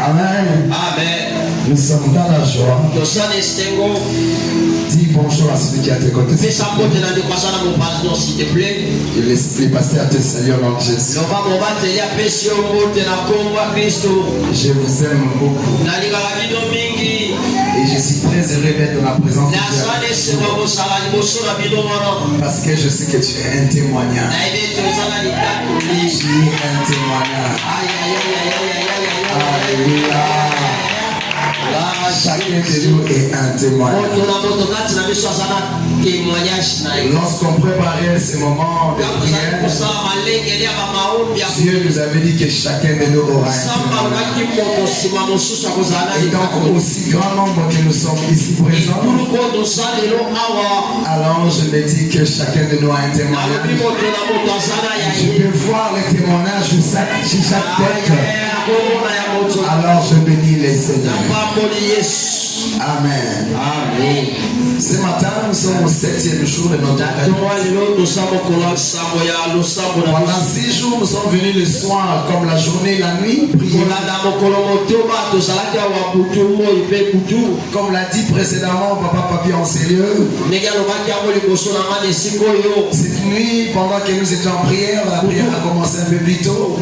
Amen. Nous sommes dans la joie. Dis bonjour à celui qui a tes côtés. Et l'esprit pasteur te salue au nom de Jésus. Je vous aime beaucoup. Et je suis très heureux d'être dans la présence de Dieu. Parce que je sais que tu es un témoignage. Tu es un témoignage. Alléluia. Chacun de nous est un témoignage. Lorsqu'on préparait ce moment de prière, Dieu nous avait dit que chacun de nous aura un témoignage. Et donc, aussi grand nombre que nous sommes ici présents, alors je me dis que chacun de nous a un témoignage. Je peux voir les témoignages chez chaque tête. Alors je bénis les Seigneurs. Amen. Amen. Ce matin, nous sommes au 7e jour de notre règne. Pendant 6 jours, nous sommes venus le soir, comme la journée et la nuit, prier. Comme l'a dit précédemment, Papa Papi en sérieux. Cette nuit, pendant que nous étions en prière, la prière a commencé un peu plus tôt.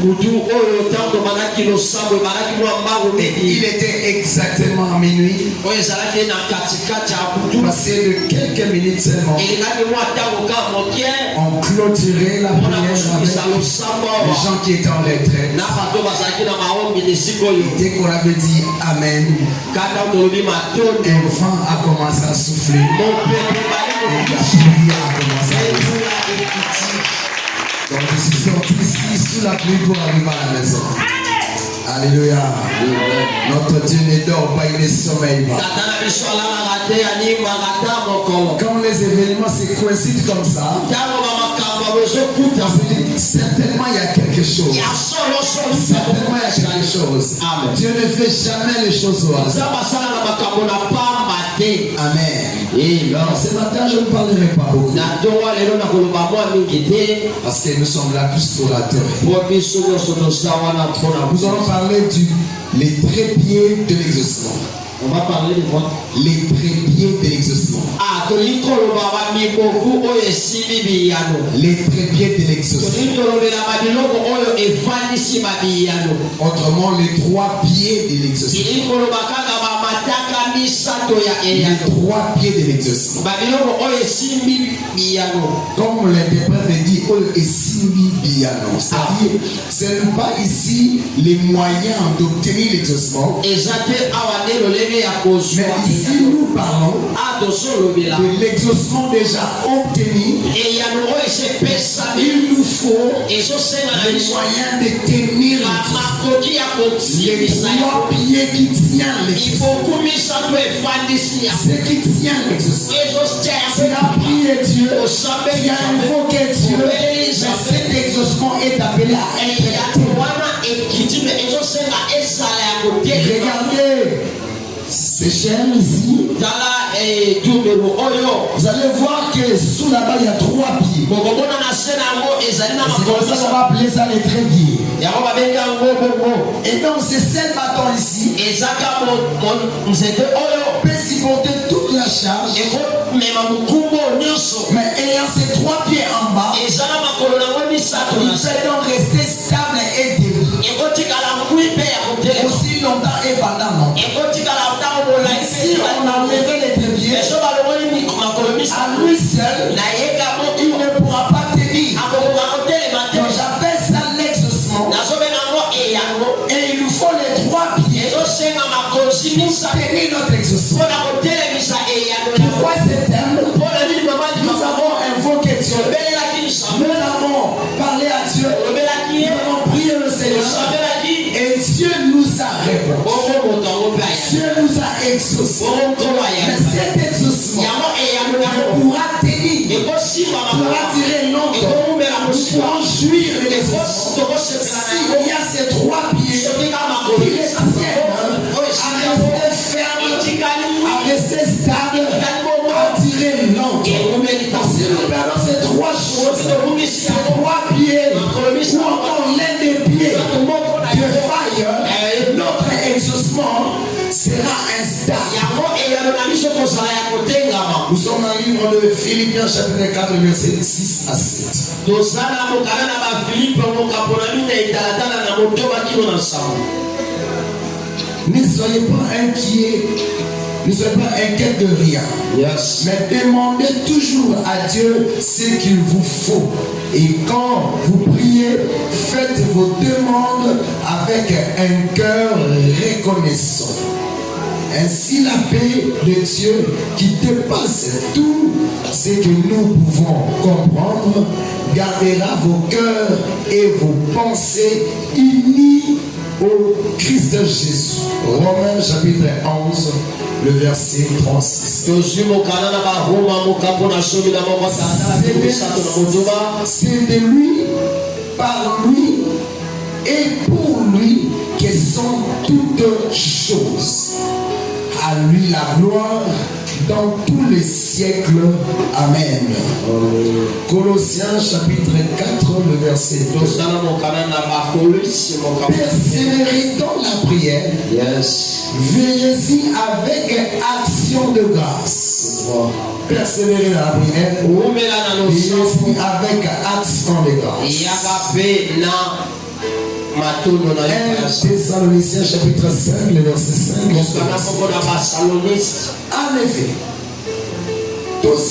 Et il était exactement minuit. Passé de quelques minutes seulement, on clôturait la prière avec les gens qui étaient en retraite. Dès qu'on avait dit Amen, un vent a commencé à souffler. Et la pluie a commencé à souffler. Donc je suis sorti ici sous la pluie pour arriver à la maison. Alléluia. Notre Dieu ne dort pas, il ne sommeille pas. Quand les événements se coïncident comme ça, certainement il y a quelque chose. Certainement il y a quelque chose. Amen. Dieu ne fait jamais les choses au hasard. Amen. Alors ce matin je ne parlerai pas beaucoup. Parce que nous sommes là plus pour la terre. Nous allons parler les trépieds de l'exaucement. On va parler de quoi? Les trépieds de l'exaucement. Les trépieds de l'exaucement. Autrement, les 3 pieds de l'exaucement. Les 3 pieds de l'exaucement. Comme l'interprète dit, c'est-à-dire, ce n'est pas ici les moyens d'obtenir l'exaucement. Mais ici nous parlons de l'exaucement déjà obtenu. Il nous faut les moyens de tenir les 3 pieds qui tiennent l'exaucement. Ce qui tient l'exaucement. Tu as prié Dieu, tu as invoqué Dieu, mais cet exaucement est appelé à être. Regardez ces chaînes ici. Vous allez voir que sous là-bas il y a 3 pieds. C'est comme ça qu'on va appeler ça les trépieds. Et donc c'est ce bâton ici peut supporter toute la charge. Mais ayant ces 3 pieds en bas, il peut donc rester stable et debout aussi longtemps et pendant longtemps. Si on a levé les trépieds, à lui seul, il ne pourra pas tenir. Donc j'appelle ça l'exaucement. Et il nous faut les 3 pieds pour tenir notre exaucement. Pourquoi ce thème? Nous avons invoqué Dieu. Nous avons parlé à Dieu. Nous avons prié le Seigneur. Et Dieu nous a répondu. Dieu nous a exaucement. Mais cet exaucement ne pourra tenir, pourra tirer longtemps. Nous pourrons jouir de l'exaucement s'il y a ces trois pieds qui les tiennent à rester fermes, à rester stables, à tirer longtemps. Si nous perdons ces trois choses, ces trois pieds, ou encore l'un des pieds de faille, notre exaucement sera instable. Nous sommes dans le livre de Philippiens chapitre 4 verset 6 à 7. Ne soyez pas inquiets. Ne soyez pas inquiets de rien. Yes. Mais demandez toujours à Dieu ce qu'il vous faut. Et quand vous priez, faites vos demandes avec un cœur reconnaissant. Ainsi la paix de Dieu qui dépasse tout ce que nous pouvons comprendre gardera vos cœurs et vos pensées unis au Christ Jésus. Romains chapitre 11, le verset 36. C'est de lui, par lui et pour lui que sont toutes choses. À lui la gloire dans tous les siècles. Amen. Colossiens chapitre 4, le verset 2. Persévérez dans la prière. Yes. Veillez-y avec action de grâce. Persévérez dans la prière. Veillez-y avec action de grâce. 1 Thessaloniciens chapitre 5, le verset 5. En effet, tous,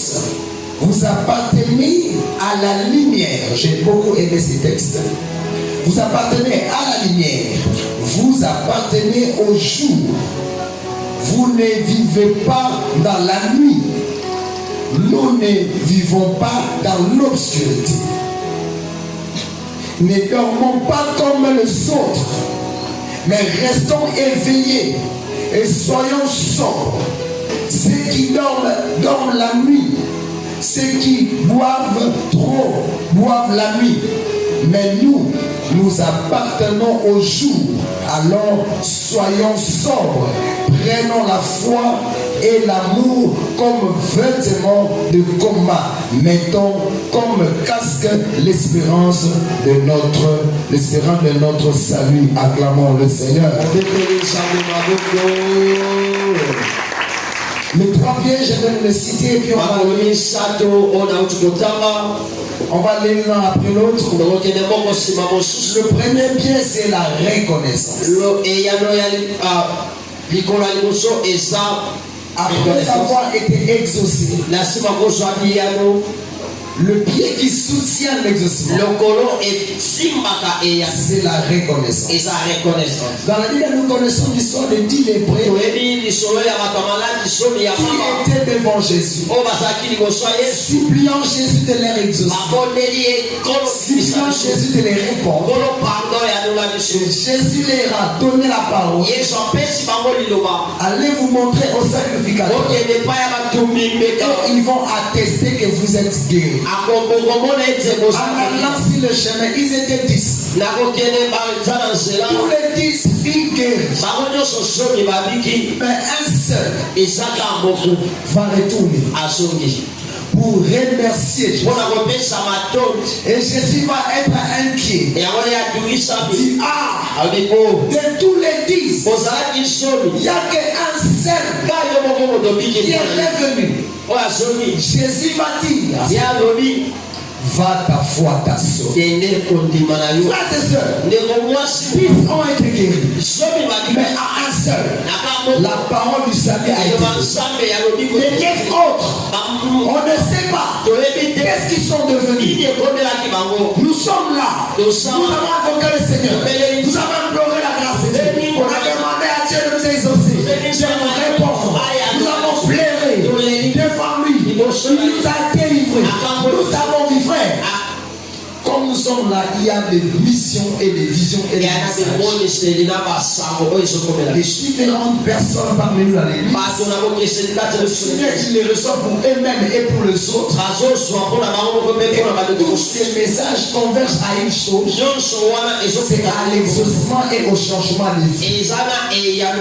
vous appartenez à la lumière. J'ai beaucoup aimé ces textes. Vous appartenez à la lumière. Vous appartenez au jour. Vous ne vivez pas dans la nuit. Nous ne vivons pas dans l'obscurité. Ne dormons pas comme les autres, mais restons éveillés et soyons sobres. Ceux qui dorment la nuit. Ceux qui boivent trop boivent la nuit. Mais nous appartenons au jour. Alors soyons sobres, prenons la foi et l'amour comme vêtements de combat. Mettons comme casque l'espérance de notre salut. Acclamons le Seigneur. Les trois pieds, je vais les citer et puis on va aller l'un après l'autre. Le premier pied, c'est la reconnaissance. Après avoir été exaucé, le pied qui soutient l'exaucement, c'est la reconnaissance. Dans la Bible, nous connaissons l'histoire de 10 lépreux qui étaient devant Jésus, suppliant Jésus de les exaucer, suppliant Jésus de les répondre. Jésus leur a donné la parole. Allez vous montrer au sacrificateur. Et ils vont attester que vous êtes guéris. En allant sur le chemin, ils étaient 10. Tous les 10 filles guéries. Mais un seul va retourner pour remercier Jésus. Et Jésus va être inquiet. Dit, de tous les 10, il n'y a qu'un seul qui est revenu. Jésus va dire, va ta foi ta sauvé. Frères et sœurs, 10 ont été guéris. Mais à un seul, la parole du salut a été donnée. Les 9 autres, on ne sait pas qu'est-ce qu'ils sont devenus. Nous sommes là. Nous avons invoqué le Seigneur. Nous avons imploré la grâce de Dieu. On a demandé à Dieu de nous exaucer. Dieu nous répond. Nous avons pleuré devant lui. Il nous a délivrés. Nous avons vu, frère. Comme nous sommes là, il y a des missions et des visions et des messages. Les différentes personnes parmi nous à l'église, le Seigneur, il les reçoit pour eux-mêmes et pour les autres. Tous ces messages convergent à une chose, c'est à l'exaucement et au changement de vie.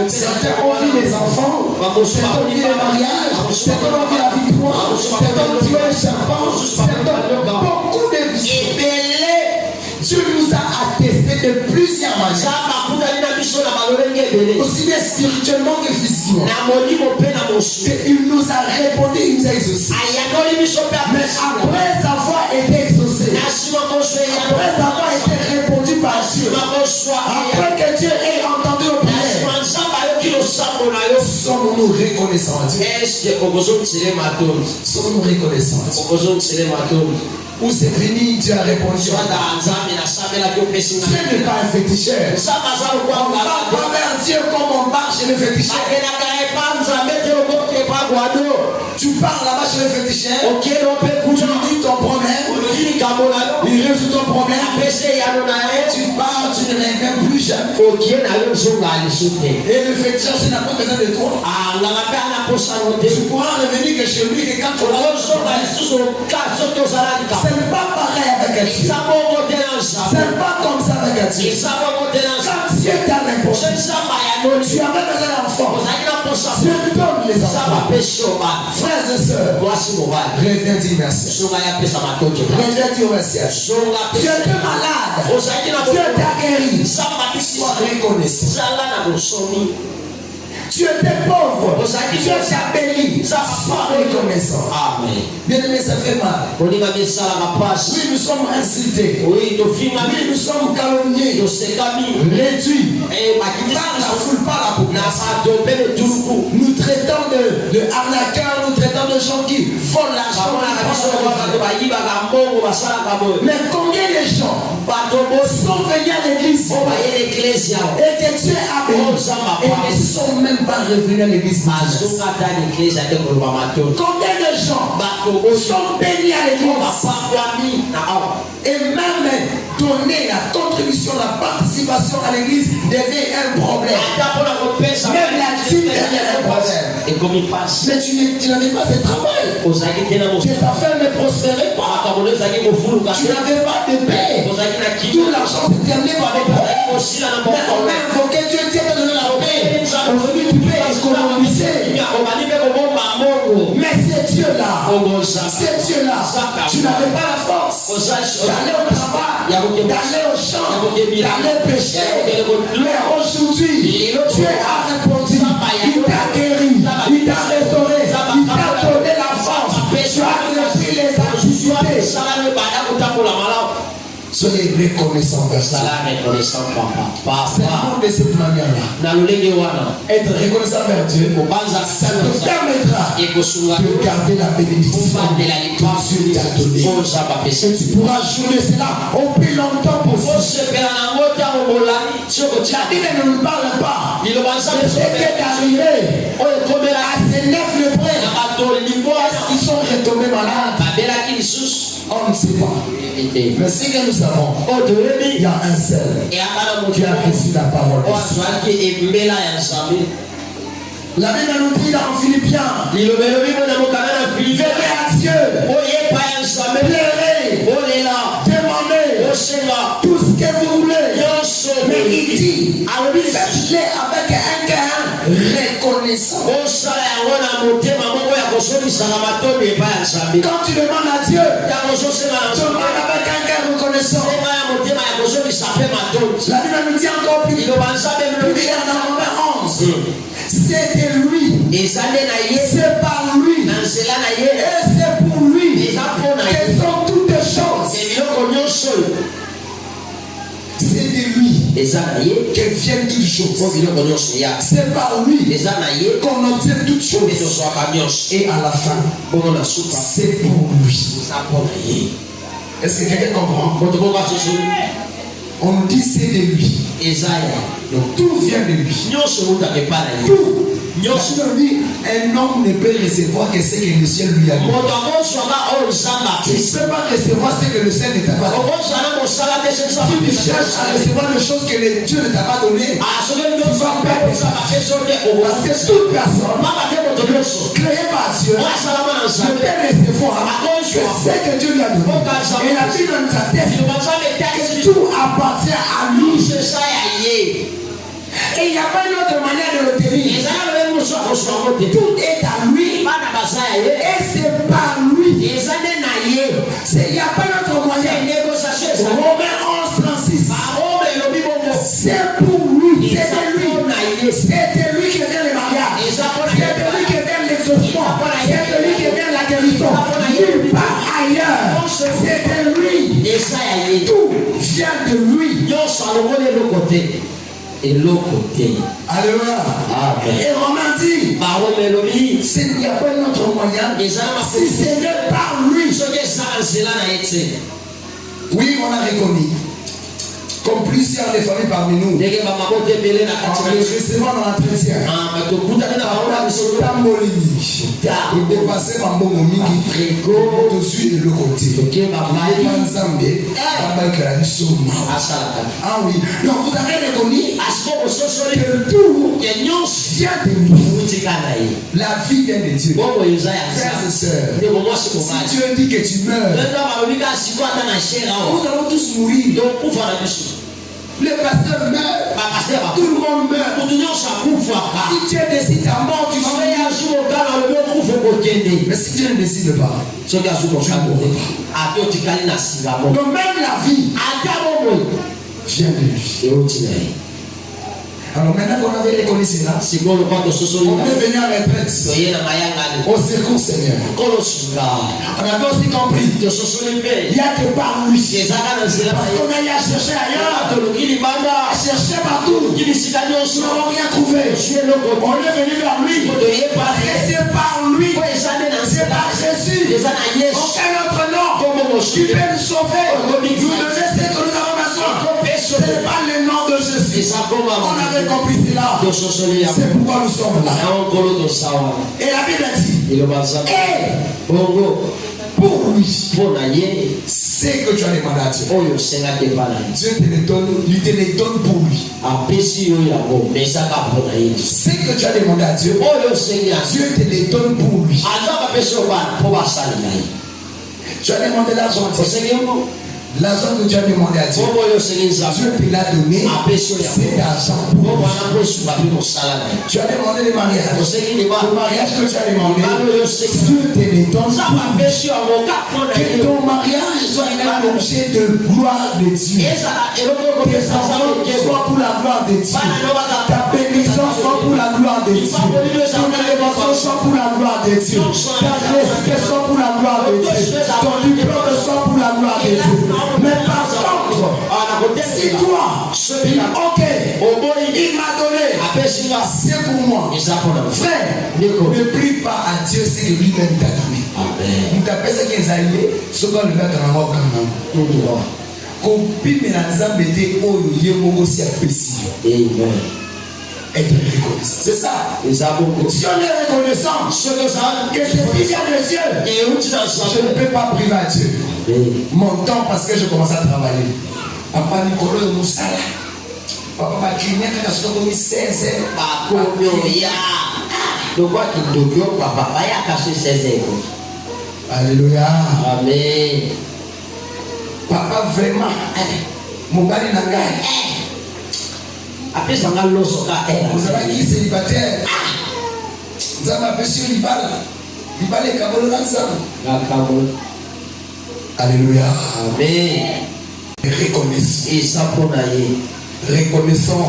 Certains ont vu les enfants, certains ont vu les mariages, certains ont vu la victoire, certains ont vu le serpent, certains beaucoup de vies. Dieu nous a attesté de plusieurs manières, aussi bien spirituellement que physiquement. Il nous a répondu, il nous a exaucé. Mais après avoir été exaucé, après avoir été répondu par Dieu, après que Dieu ait entendu nos prières, sommes-nous reconnaissants à Dieu? Sommes-nous reconnaissants à Dieu? Où c'est fini, Dieu a répondu. Dieu n'est pas un féticheur. On va pas vers Dieu comme on marche chez le féticheur. Tu pars là-bas chez le féticheur, tu lui dis ton problème, il résout ton problème, tu pars, tu ne reviens plus jamais. Et le féticheur, il n'a pas besoin de toi. Tu pourras revenir que chez lui que quand tu l'as. Ce n'est pas pareil avec Dieu. Ce n'est pas comme ça avec Dieu. Quand Dieu t'a répondu, tu as même besoin d'enfants. Dieu donne les enfants. Frères et sœurs, reviens dire merci. Reviens dire merci. Tu étais malade. Dieu t'a guéri. Sois reconnaissant. Tu étais pauvre. Dieu t'a béni. Sois reconnaissant. Amen. Bien aimé, ça fait mal. Oui, nous sommes insultés. Oui, nous sommes calomniés. Réduits. Par la foule, par la population. Nous traitons de arnaqueurs, nous traitons de gens qui volent l'argent. Mais combien de gens sont venus à l'église et que Dieu a béni et ne sont même pas revenus à l'église? Combien de gens sont bénis à l'église et même donner la contribution, la participation à l'église devient un problème. Même la dîme devient un problème. Mais tu n'avais pas de travail. Tes affaires ne prospéraient pas. Tu n'avais pas de paix. Tout l'argent s'est terminé par des problèmes. Mais on a invoqué Dieu, Dieu t'a donné la paix. Aujourd'hui tu peux économiser. Mais c'est Dieu-là. C'est Dieu-là. Tu n'avais pas la force d'aller au travail, d'aller au champ, d'aller pêcher. Mais aujourd'hui, Dieu a répondu. Il t'a guéri, il t'a restauré, il t'a donné la force. Tu as repris les activités. Soyez reconnaissants vers ça. C'est de cette manière-là. Être reconnaissant vers Dieu, ça te permettra de garder la bénédiction que Dieu t'a donnée. Et tu pourras jouer cela au plus longtemps possible. La Bible ne nous parle pas de ce qui est arrivé à ces 9 lépreux. Est-ce qu'ils sont retombés malades? On ne sait pas. Mais ce que nous savons, il y a un seul qui a reçu la parole. La Bible nous dit dans Philippiens, veillez à Dieu, pleurez, demandez tout ce que vous voulez. Mais il dit, faites-le avec un cœur reconnaissant. Quand tu demandes à Dieu, demande avec un cœur reconnaissant. La Bible nous dit encore plus dans Romains 11. C'est de lui, c'est par lui, et c'est pour lui que sont toutes choses. C'est de lui que viennent toutes choses. C'est par lui qu'on obtient toutes choses. Et à la fin, c'est pour lui. Est-ce que quelqu'un comprend? On dit c'est de lui. Donc tout vient de lui. Tout. dit, un homme ne peut recevoir que ce que le ciel lui a donné. Il ne peut pas recevoir ce que le ciel ne t'a pas donné. Si tu cherches à recevoir des choses que Dieu ne t'a pas donné, tu vas perdre. Parce que toute personne créée par Dieu ne peut recevoir que ce que Dieu lui a donné. Et la Bible nous atteste que tout appartient à lui. Et il n'y a pas une autre manière de l'obtenir. Tout est à lui. Et c'est par lui. Il n'y a pas une autre moyen. Romains 11:36. C'est pour lui. C'était lui. C'était lui qui était le mariage. C'était lui qui était l'exaucement. C'était lui qui était la guérison. Nulle part ailleurs. C'était lui. Tout vient de lui. Et l'autre côté. Alléluia. Amen. Et Romain dit, s'il n'y a pas un autre moyen, si ce n'est par lui. Oui, on a reconnu. Comme plusieurs des familles parmi nous, en les recevant dans l'entretien, il dépassait ma bonne mingi, tout suit de l'autre côté. Ah oui, donc vous avez reconnu que tout vient de nous. La vie vient de Dieu. Frères et sœurs, si Dieu dit que tu meurs, nous allons tous mourir. Le pasteur meurt, tout le monde meurt. Si Dieu décide ta mort, tu vas mourir. Mais si Dieu ne décide pas, tu mourras. Donc même la vie vient de lui. Alors maintenant qu'on avait reconnu cela, on est venu à la retraite au secours Seigneur. On avait aussi compris il n'y a que par lui. Parce qu'on a eu à chercher ailleurs, à chercher partout, nous n'avons rien trouvé. On est venu vers lui parce que c'est par lui, c'est par Jésus, aucun autre nom qui peut nous sauver, nous donner ce que nous avons besoin. Ce n'est pas le nom de Jésus. On avait compris cela. C'est pourquoi nous sommes là. Et la Bible dit, et pour lui, c'est que tu as demandé à Dieu. Dieu te le donne, lui te le donne pour lui. C'est que tu as demandé à Dieu. Dieu te le donne pour lui. Tu as demandé l'argent. L'argent que tu as demandé à Dieu, Dieu te l'a donné, c'est l'argent pour lui. Tu as demandé le mariage. Le mariage que tu as demandé, Dieu te le donne pour lui. Que ton mariage soit un objet de gloire de Dieu. Tes enfants soient pour la gloire de Dieu. Ta bénédiction soit pour la gloire de Dieu. Ton élévation soit pour la gloire de Dieu. Ta réussite soit pour la gloire de Dieu. Ton diplôme soit pour la gloire de Dieu. Mais par contre, si toi, ok, il m'a donné, c'est pour moi. Frère, ne prie pas à Dieu ce que lui-même t'a donné. Nous t'appelons ce qu'ils alliés, ce qu'on le met dans la mort quand même. Être reconnaissant. C'est ça. Si on est reconnaissant que c'est fils de Dieu, je ne peux pas priver à Dieu mon temps parce que je commence à travailler. Papa Nicolas Moussala. Papa Bakrinia qui a mis 16 ans. Alléluia. Amen. Papa vraiment. Mon gars n'a pas. Après ça, vous avez qui célibataire? Vous avez appelé sur l'Ibal. L'Ibal est Kabolo ensemble. Alléluia. Amen. Reconnaissons. Reconnaissons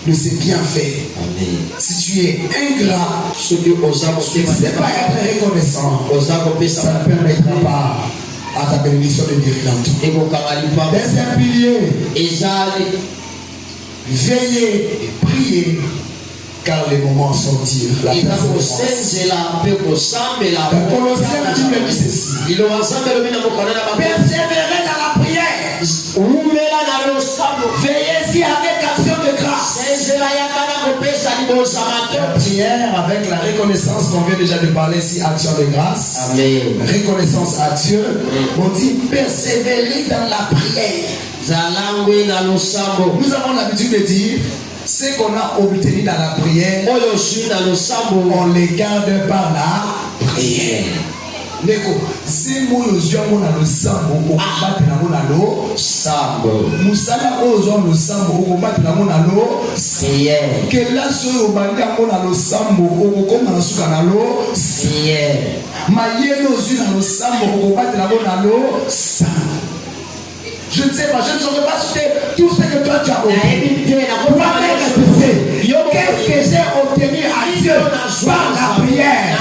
de ses bienfaits. Amen. Si tu es ingrat, tu ne sais pas être reconnaissant, ça ne permettra pas à ta bénédiction de venir dans tout. Deuxième pilier. Veillez et priez car les moments sont durs. La Colossiens dit ceci. Persévérez dans la prière. Veillez-y avec action de grâce. La prière avec la reconnaissance qu'on vient déjà de parler ici, action de grâce. Amen. Reconnaissance à Dieu. On dit persévérer dans la prière. Nous avons l'habitude de dire ce qu'on a obtenu dans la prière, on les garde par la prière. Neko, c'est moi le zion na le sambo au combattre na mona lo sambo. Musala ozo le sambo au combattre na mona lo prière. Que là sur banga mona lo sambo au combattre na suka na lo prière. Mayelo ozo na lo sambo au combattre na mona lo sambo. Je ne sais pas, je ne saurais pas citer tout ce que toi tu as obtenu. Qu'est-ce que j'ai obtenu à Dieu par la prière?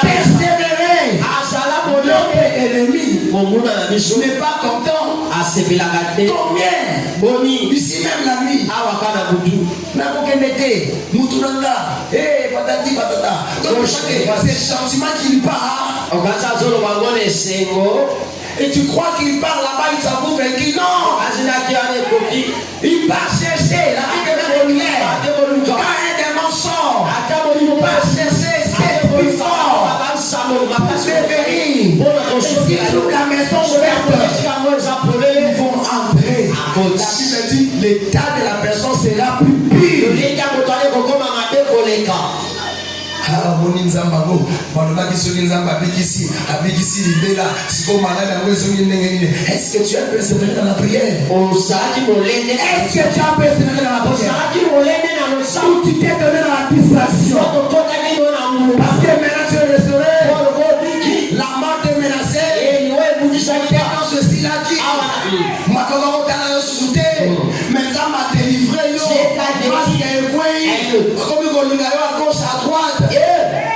Persévérer. L'homme ennemi n'est pas content. Combien? Ici même la nuit. C'est le sentiment qu'il part. Et tu crois qu'il part là-bas, il s'avoue vaincu. Non! Il part chercher la vie de lumière. Quand un démon sort, il part chercher c'est plus fort. Persévérer. Et si toute la maison ouverte, ils vont entrer. La Bible dit l'état de la personne sera plus pire. Moni nzamba go balobaki soki nzamba abikisi libela siko malade yango ezongi ndenge nini. Est-ce que tu as persévéré dans la prière? Est-ce que tu as persévéré dans la prière? Ou tu t'es donné dans la distraction? Parce que maintenant tu es restauré, la mort te menaçait, dans ceci là dit makoko kotala yo susute mais nzamba te livré yo parce que comme kolinga yo à gauche à droite.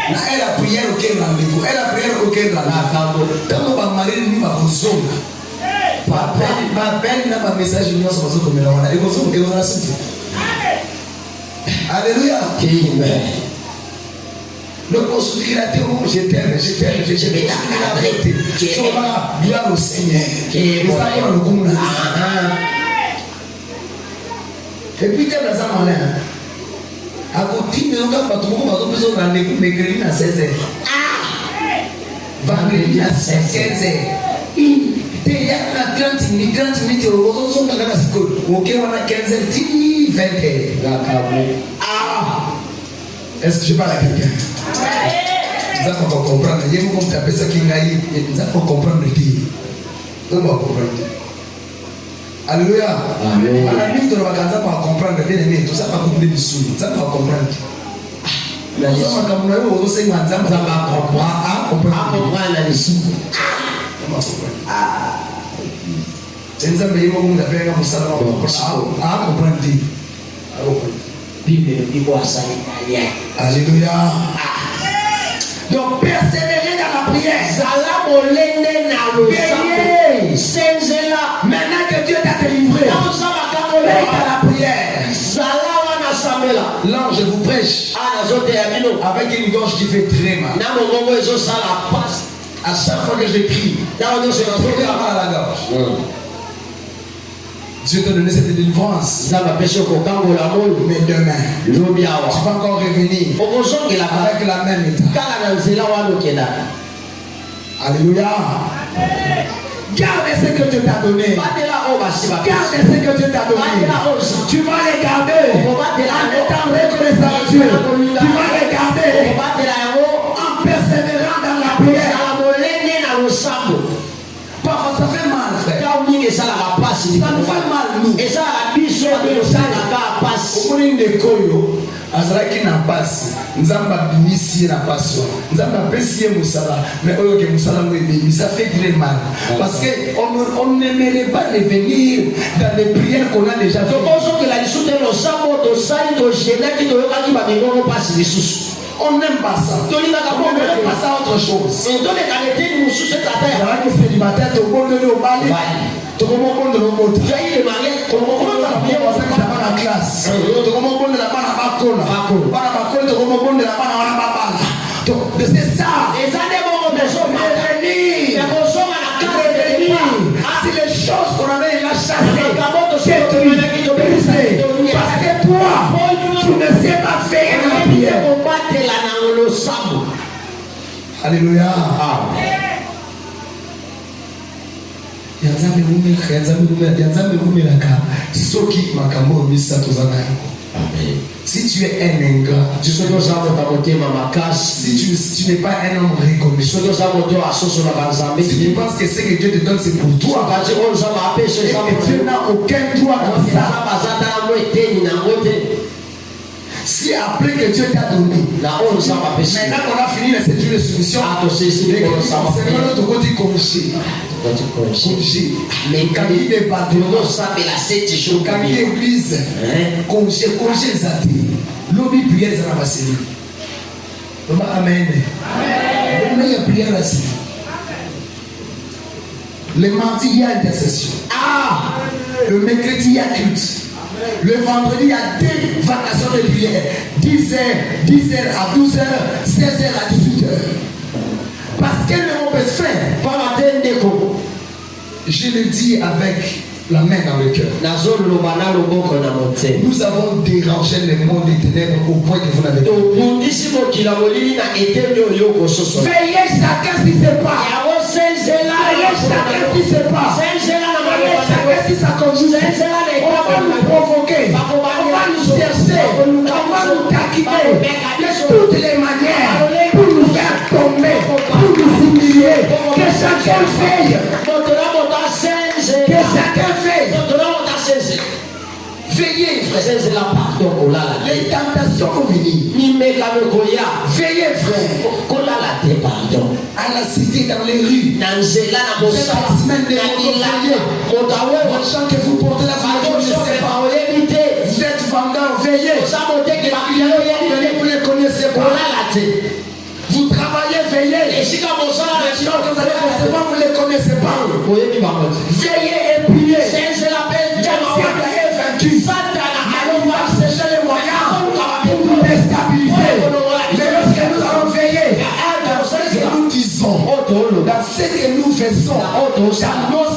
Elle a prié aucun rendez-vous. Elle a prié aucun rendez-vous. Quand on va marier, nous va zone. Pas n'a pas message de nous sur le comme on a. Et on a souffert. Alléluia. Amen. Donc on soutient la terre. Je t'aime. Gloire au Seigneur. Et puis t'es dans un malin. À côté de nous, quand on va besoin de rendez-vous mercredi à 16h. Vendredi à 15h. Il y a 30 minutes, on a 15h, 20h. Est-ce que je parle à quelqu'un? Nous allons comprendre. Il y a un monde qui appelle ça qui est nous allons comprendre le dire. Nous allons comprendre. Alléluia. Amen. À la limite, on va comprendre bien aimé. Tout ça va comprendre du sous. Ça va comprendre. La leçon comme nous on sait maintenant ça va comprendre la leçon. On va comprendre. C'est ça mais il faut qu'on appelle comme ça on va comprendre. Bible dit quoi ça? Alléluia. Donc persévérer dans la prière. Maintenant que Dieu t'a délivré, dans la prière. L'ange vous prêche avec une gorge qui fait très mal. À chaque fois que j'écris, je trouve mal à la gorge. Dieu t'a donné cette délivrance. Mais demain, tu vas encore revenir avec la même état. Alléluia. Garde ce que Dieu t'a donné. Garde ce que Dieu t'a donné. Tu vas les garder en étant reconnaissant à Dieu. Tu vas les garder en persévérant dans la prière. Parfois ça fait mal, frère. Ça nous fait mal, nous. Et ça a biso de ça n'a pas passé. Au monde de Koyo, Azraki n'a passé. Nzamba binisi na passion. Nzamba pesier musala. Mais oyoke musala mwebe, ça fait très mal. Parce que on n'aimerait pas revenir dans les prières qu'on a déjà fait. Donc on que la mission de l'osamo, de sali, de gêner, qui doit pas qu'il va venir passer les sous. On n'aime pas ça. On n'aime pas ça autre chose. Et donc les qualités nous sous cette terre. Voilà que célibataire, tu bon de au Mali. Tu comprends bon de l'autre. Tu as eu le mariage. Tu comprends bon de la bien dans la classe. Tu comprends bon de la bana bakola. Bana bakola tu comprends bon de la bana wana babala. Donc c'est ça. Les années vont des hommes revenir. Les hommes à la carte revenir. Si les choses qu'on avait déjà chassées, c'est brisé. Parce que toi, tu ne sais pas faire. Alléluia. Si tu es un ingrat, si tu n'es pas un homme reconnaissant, si tu penses que ce que Dieu te donne c'est pour toi, et que Dieu n'a aucun droit dans ça, si après que Dieu t'a donné, maintenant qu'on a fini les 7 jours de soumission, c'est notre côté congé. Mais quand il est battu, quand il est église, congé zati, l'objet prière ça va passer. Amen. Mais il y a prière là. Le mardi il y a intercession. Le mercredi il y a culte. Le vendredi, il y a des vacations de prière. 10h à 12h, 16h à 18h. Parce que le mot est fait. Je le dis avec la main dans le cœur. Nous avons dérangé le monde des ténèbres au point que vous n'avez pas. Veillez chacun si c'est pas. Veillez chacun si c'est pas. Chacun si ça conduit. On va nous provoquer. On va nous chercher. On va nous taquiner. De toutes les manières. Pour nous faire tomber. Pour nous humilier. Que chacun veille. Que chacun veille. Veillez, frère. Les tentations vont venir. Veillez, frère. À la cité, dans les rues. C'est la semaine de votre chant que vous portez la famille, je ne sais pas. Vous êtes vendeur, veillez. Vous ne connaissez pas. Vous travaillez, veillez. Les gens que vous allez recevoir, vous ne les connaissez pas. Veillez et priez. On va chercher les moyens pour nous déstabiliser. Mais lorsque nous allons veiller, dans ce que nous disons, dans ce que nous faisons, dans nos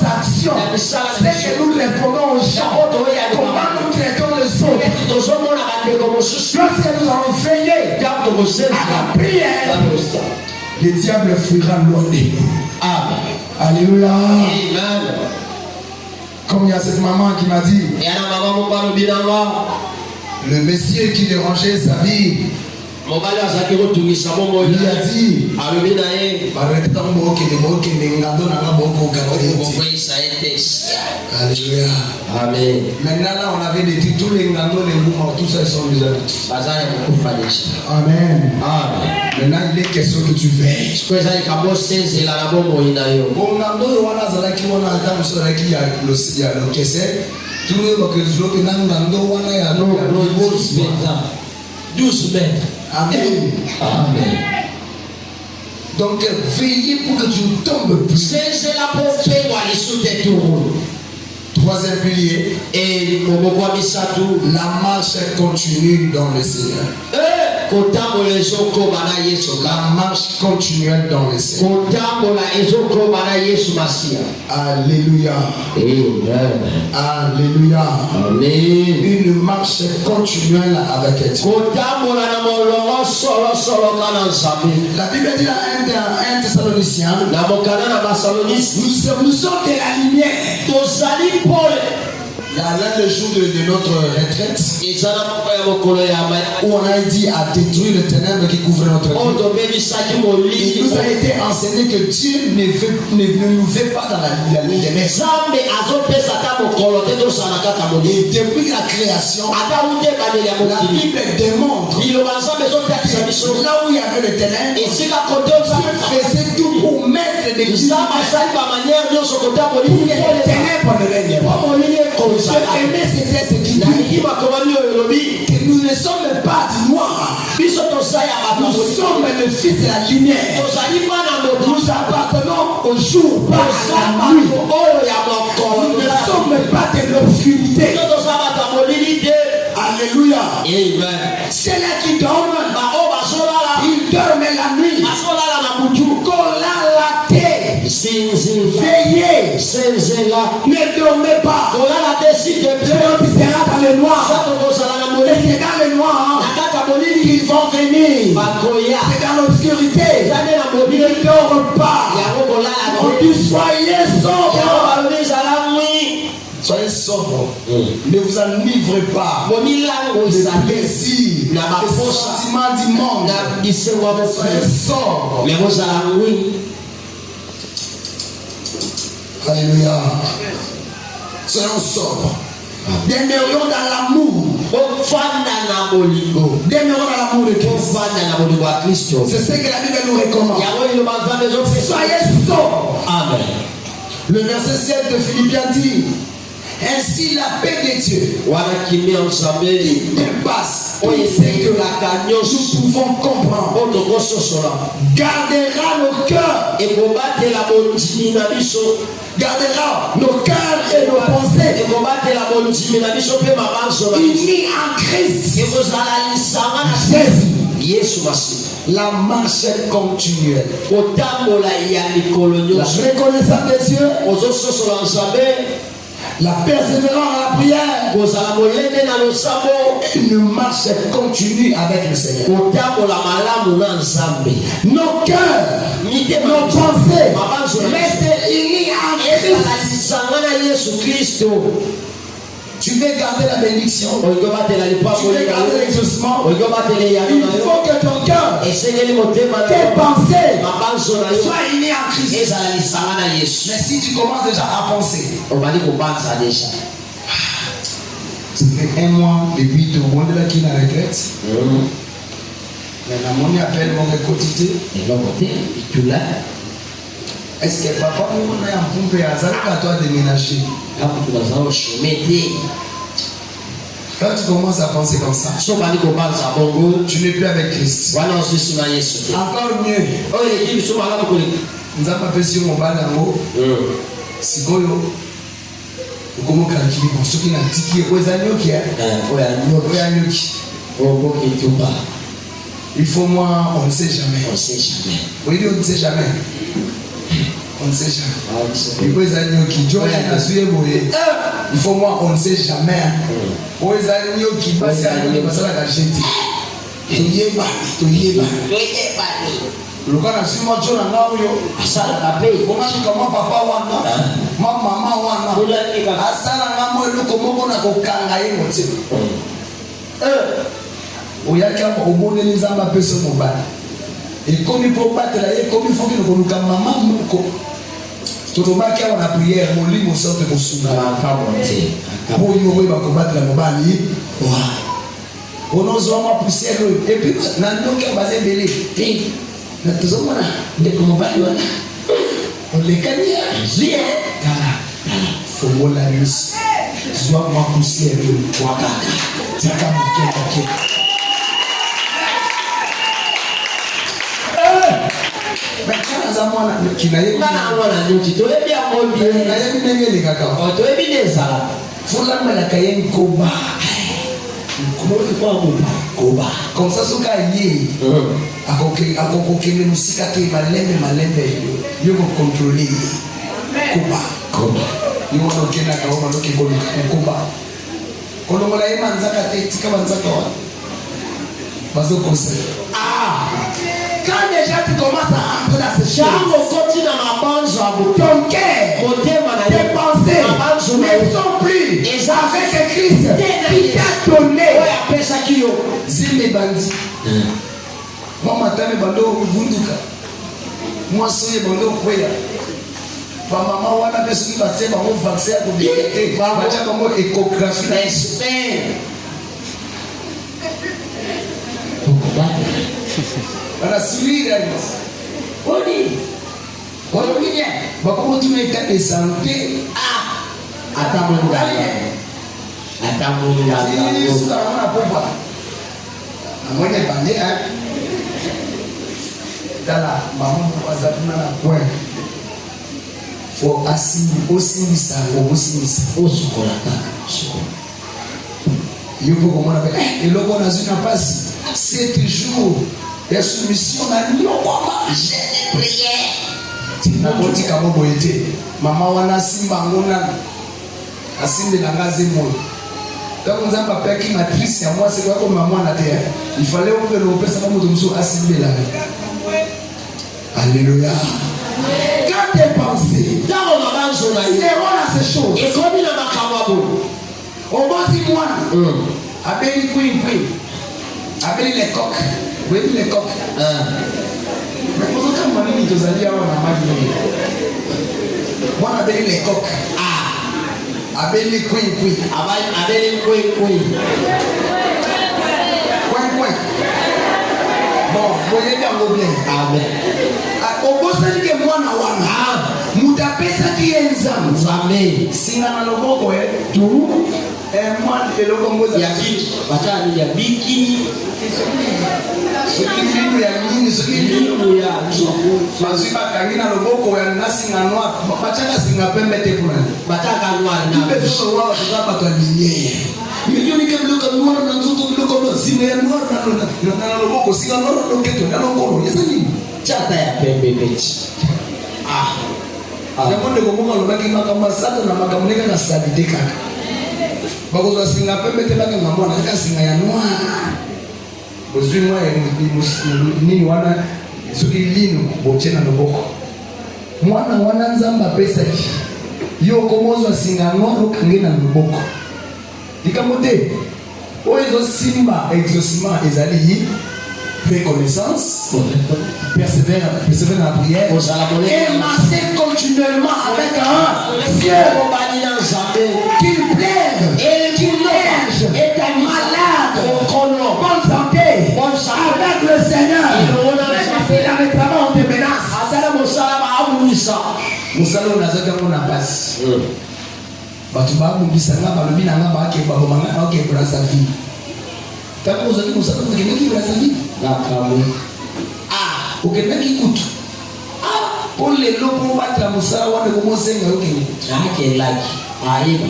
actions, ce que nous répondons aux gens, comment nous traitons les autres. Lorsque nous allons veiller à la prière, le diable fuira loin de nous. Alléluia. Comme il y a cette maman qui m'a dit, le monsieur qui dérangeait sa vie, il a dit, Alléluia. Amen. Maintenant là on avait dit tous les ngando, les mouvements, tout ça ils sont déjà. Amen. Maintenant il est question que tu veilles. Amen. Amen. Donc veillez pour que tu ne tombes plus. Troisième pilier. Et la marche continue dans le Seigneur. La marche continuelle dans le Seigneur. Alléluia. Alléluia. Une marche continuelle avec Dieu. La Bible dit à 1 Thessaloniciens, nous sommes de la lumière. Il y a là le jour de notre retraite où on a dit à détruire le ténèbre qui couvre notre vie. Il nous a été enseigné que Dieu ne nous veut pas dans la ténèbres. Et depuis la création, la Bible démontre que là où il y avait le ténèbre, Dieu faisait tout pour mettre des ténèbres ne règnent pas. Dieu aimait ces textes qui disent que nous ne sommes pas du noir. Nous sommes le fils de la lumière. Nous appartenons au jour, pas à la nuit. Nous ne sommes pas de l'obscurité. Alléluia. C'est là qui dorment. Ils dorment la nuit. Veillez. Ne dormez pas. C'est dans le noir. Et c'est dans le noir qu'ils vont venir. C'est dans l'obscurité. Ne était au repas. On dit soyez sobres. Soyez sobres. Ne vous enivrez pas. Le plaisir, le sentiment du monde. Soyez sobres. Alléluia. Soyons sobres. Demeurons dans l'amour. Demeurons dans l'amour de Christ. C'est ce que la Bible nous recommande. Soyez sobres. Amen. Le verset 7 de Philippiens dit: ainsi la paix de Dieu qui dépasse tout ce que nous pouvons comprendre gardera nos cœurs, gardera nos cœurs et nos pensées unis en Christ Jésus. La marche est continuelle. La reconnaissance de Dieu, la persévérance à la prière, une marche continue avec le Seigneur. Nos cœurs, nos pensées restent unis en Christ. Tu veux garder la bénédiction, tu veux garder l'exaucement, il faut que ton cœur, tes pensées soient unies en Christ. Mais si tu commences déjà à penser, ça fait un mois depuis tout le monde là qui n'a regrette. Mais la monnaie appelle mon quotidien. Est-ce que papa nous a un pompe à ça à toi de ménager? Quand tu commences à penser comme ça, tu n'es plus avec Christ. Encore mieux. Nous avons appelé sur mon bal en haut. Si vous comment calculer pour ceux qui n'ont dit il faut moi, on ne sait jamais. Oui, on ne sait jamais. On ne sait jamais. Il faut moi, on ne sait jamais. on a prière, mon lit, mon sort de mon souverain. Pour y combattre la mobile. On ose vraiment pousser et puis, n'a pas basé belé. On les gagne. Faut voir la luz. Soit moi pousser le waka. C'est comme comme ça soka yé akokokele musika ke malembe yo ko contrôler koba yo ko kena ka o maloki koba kolongola ye manzaka te tika manzaka wa bazo conseil quand déjà tu commences à entrer dans ce champ, ton cœur, tes pensées ne sont plus avec Christ qui t'a donné. Zimbe bandi. Moi, matin, bando vunduka. Moi, soye bando kwea. Maman, wana personne qui va faire un vaccin pour détecter. Va dire comment échographie na expert. Para suivre on dit comment tu mets état de santé attends faut aussi il faut comment on appelle et là on a une passe 7 jours de soumission na nyokoma jeûne prière na koti kama boyete mama wana simba ngona asimbe na ngazi moyo donc nzamba peki matrice ya moi c'est comme maman na terre il fallait que le pesa kama mtu mso asimbe la Alléluia. Quand tes pensées seront à ces choses, on va dire moi, appelle queen, appelle les coqs, vous voyez les coqs. Mais pour ça, quand on dit que vous allez avoir la magie, moi, appelle les coqs. Appelle les queen. Appelle les queen. Bon, vous voyez bien vos biens. Amen. Au bout de ce que moi, Moutapesa qui est ensemble. Singana loboko tout. Moi, je le compose. Il y a bikini. Ce qui vit, ce qui vit, Mazuba Kagina loboko ya nasi na noir. Bachaka singa pembe te pour. Bachaka noir na. Tu peux voir tu vas pas toi lier. Milioni ke bloka noir na nzoto bloka no singa noir na loboko singa noir na keto na lokolo. Yesani. Chata ya pembe pechi. Yamonde komonga lobaki makambo sata na makambo neka na salite kaka. Bakozwa singa pembe te baka ngamona kaka singa ya noir. Bozwi mwa nini wana soki lino botie na loboko. Mwana wana nzamba pesaki. Yo komozwa singa noir okange na loboko. Dikamote. Oyo simba exaucement ezali reconnaissance, persévère dans la prière, et marcher continuellement avec un Dieu qu'il plaise, qu'il neige, malade, bonne santé, avec le Seigneur. Il a réclamé, on te menace. Moussalo nazaka mona passe. Batuba mbisanga balobi nanga ba ke babomanga oke brasa vie. Tant que vous avez moussalo vous avez qui brasa vie. Ukendaki kutu. Pour les lobos battre la moussala wana commencer nga okeni. Ake laki. Aiba.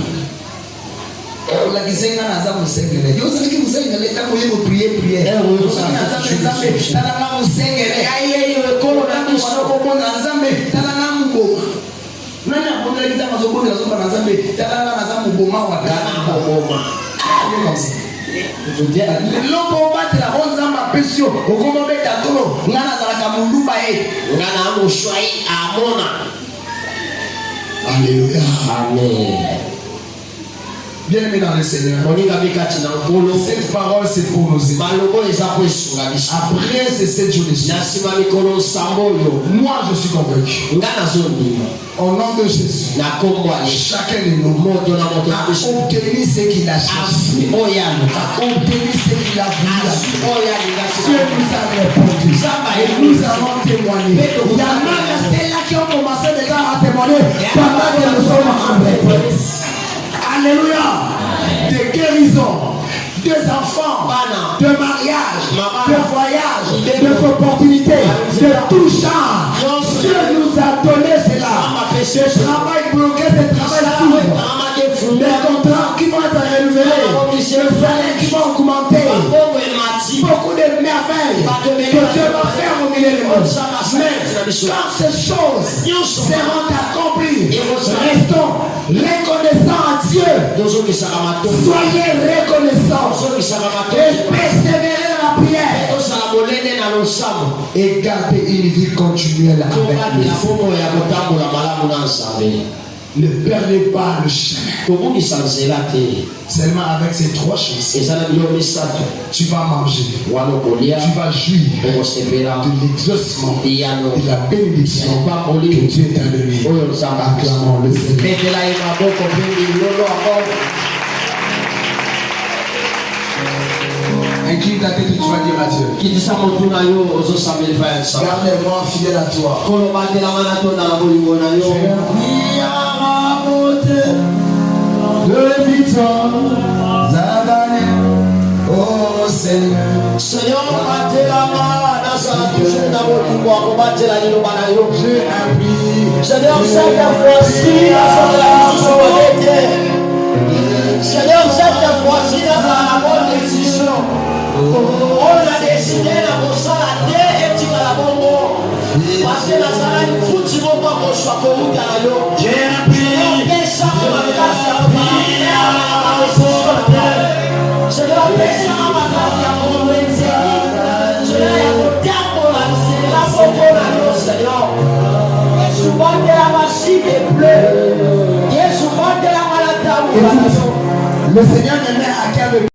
La kisenga na za musengele. Yo zali ki musengele tango yebo prier. Tala na musengele. Aye ko na kisoko bona nzambe tala na mubo. Nani aponda kita mazoboni nazoba na nzambe tala na nzambe boma wa dana boma. Yo comme loko battre la nzamba pesio okomo beta tolo ngana zalaka muluba ngana amoshwai amona. Alléluia. Amen. Bien-aimés dans le Seigneur, cette parole c'est pour nous aider. Après ces 7 jours de suite, moi je suis convaincu, au nom de Jésus, chacun de nous a obtenu ce qu'il a cherché, a obtenu ce qu'il a voulu. Dieu nous a répondu et nous avons témoigné. Il y a même celles-là qui ont commencé déjà à témoigner pendant que nous sommes en réponse. Alléluia. De guérison, des enfants, de mariage, de voyage, de opportunités, de tout genre. Dieu nous a donné cela. Ce travail bloqué, ce travail fou. Les contrats qui vont être renouvelés, les salaires qui vont augmenter. Beaucoup de merveilles que Dieu va faire au milieu de nous. Mais quand ces choses seront accomplies, restons reconnaissants à Dieu. Soyez reconnaissants et persévérez dans la prière et gardez une vie continuelle avec Dieu. Ne perdez pas le chemin. Seulement avec ces 3 choses, tu vas manger, tu vas jouir de l'exaucement et de la bénédiction que Dieu t'a donnée. Acclamons le Seigneur. Incline ta tête et tu vas dire à Dieu. Garde-moi fidèle à toi. Oh Seigneur. Seigneur, Seigneur, cette fois-ci, dans la bonne décision. On a décidé de la terre et tu vas la bonne. Parce que la salle est foutue, tu ne vas pas qu'on soit pour vous. J'ai un prix. Seigneur, Le Seigneur ne met à cœur le